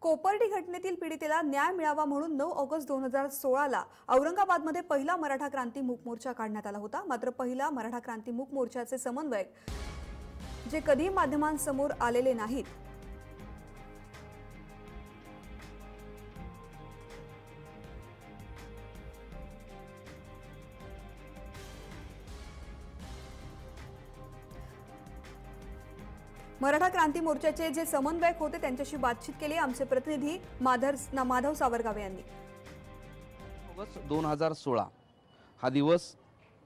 कोपर्डी घटनेतील पीडितेला न्याय मिळावा म्हणून 9 ऑगस्ट 2016ला औरंगाबादमध्ये पहिला मराठा क्रांती मूक मोर्चा काढण्यात आला होता। मात्र पहिला मराठा क्रांती मूक मोर्चाचे समन्वयक जे कधी माध्यमांसमोर आलेले नाहीत, मराठा क्रांती मोर्चाचे जे समन्वयक होते त्यांच्याशी बातचीत केली आमचे प्रतिनिधी माधव सावरगावे यांनी। ऑगस्ट 2016 हा दिवस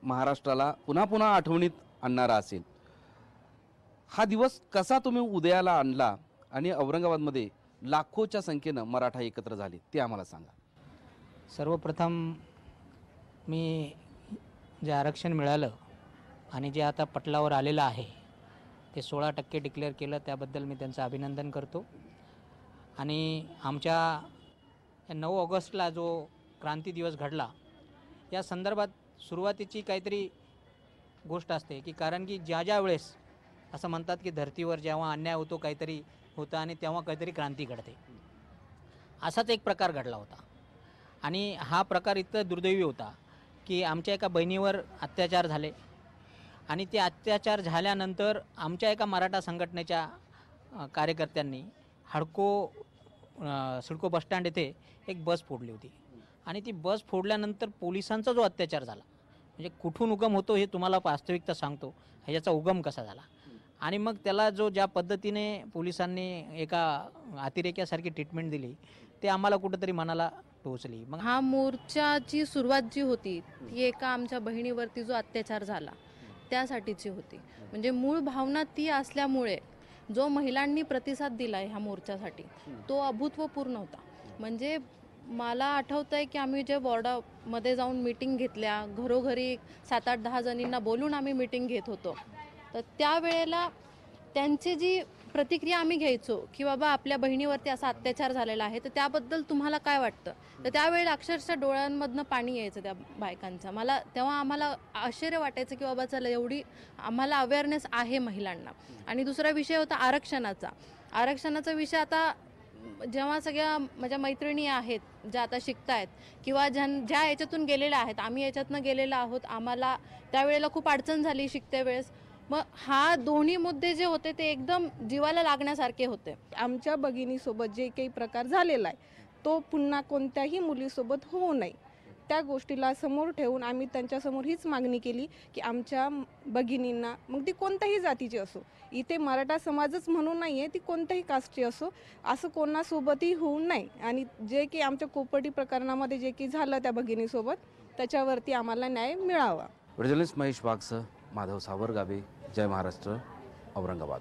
महाराष्ट्राला पुन्हा आठवणीत आणणारा असेल। हा दिवस कसा तुम्ही उदयाला आणला आणि औरंगाबादमध्ये लाखोच्या संख्येने मराठा एकत्र झाले ते आम्हाला सांगा। सर्वप्रथम मी जे आरक्षण मिळालं आणि जे आता पटलावर आलेलं आहे ते 16% डिक्लेअर केलं, त्याबद्दल मी त्यांचं अभिनंदन करतो। आणि आमच्या 9 ऑगस्टला जो क्रांती दिवस घडला या संदर्भात सुरुवातीची काहीतरी गोष्ट असते की कारण की ज्या वेळेस असं म्हणतात की धर्तीवर जेव्हा अन्याय होतो काहीतरी होतं आणि तेव्हा काहीतरी क्रांती घडते, असाच एक प्रकार घडला होता। आणि हा प्रकार इतका दुर्दैवी होता की आमच्या एका बहिणीवर अत्याचार झाले आणि ते अत्याचार झाल्यानंतर आमच्या एका मराठा संघटनेच्या कार्यकर्त्यांनी सिडको बसस्टँड येथे एक बस फोडली होती आणि ती बस फोडल्यानंतर पोलिसांचा जो अत्याचार झाला म्हणजे कुठून उगम होतो हे तुम्हाला वास्तविकता सांगतो, ह्याचा उगम कसा झाला आणि मग त्याला ज्या पद्धतीने पोलिसांनी एका अतिरेक्यासारखी ट्रीटमेंट दिली ते आम्हाला कुठंतरी मनाला टोचली। मग हा मोर्चाची सुरुवात जी होती ती एका आमच्या बहिणीवरती जो अत्याचार झाला त्यासाठीची होती। म्हणजे मूळ भावना ती असल्यामुळे जो महिलांनी प्रतिसाद दिला ह्या मोर्चासाठी तो अभूतपूर्व होता। म्हणजे मला आठवतं आहे की आम्ही जे वॉर्डामध्ये जाऊन मीटिंग घेतल्या, घरोघरी 7-8-10 जणींना बोलून आम्ही मीटिंग घेत होतो, तर त्यावेळेला त्यांची जी प्रतिक्रिया आम्ही घ्यायचो की बाबा आपल्या बहिणीवरती असा अत्याचार झालेला आहे तर त्याबद्दल तुम्हाला काय वाटतं, तर त्यावेळेला अक्षरशः डोळ्यांमधनं पाणी यायचं त्या बायकांचा। तेव्हा आम्हाला आश्चर्य वाटायचं की बाबा चला एवढी आम्हाला अवेअरनेस आहे महिलांना। आणि दुसरा विषय होता आरक्षणाचा विषय। आता जेव्हा सगळ्या माझ्या मैत्रिणी आहेत ज्या आता शिकतायत किंवा ज्या याच्यातून गेलेल्या आहेत, आम्ही याच्यातनं गेलेलो आहोत, आम्हाला त्यावेळेला खूप अडचण झाली शिकते वेळेस। मग हा दोन्ही मुद्दे जे होते ते एकदम जीवाला लागण्यासारखे होते। आमच्या भगिनीसोबत जे काही प्रकार झालेला आहे तो पुन्हा कोणत्याही मुलीसोबत होऊ नये, त्या गोष्टीला समोर ठेवून आम्ही त्यांच्यासमोर हीच मागणी केली की आमच्या भगिनींना, मग ती कोणत्याही जातीची असो, इथे मराठा समाजच म्हणून नाही आहे, ती कोणत्याही कास्टची असो, असं कोणासोबतही होऊ नये। आणि जे की आमच्या कोपर्डी प्रकरणामध्ये जे की झालं त्या भगिनीसोबत त्याच्यावरती आम्हाला न्याय मिळावा। जर्नलिस्ट महेश वाघसह माधव सावरगावे, जय महाराष्ट्र, औरंगाबाद।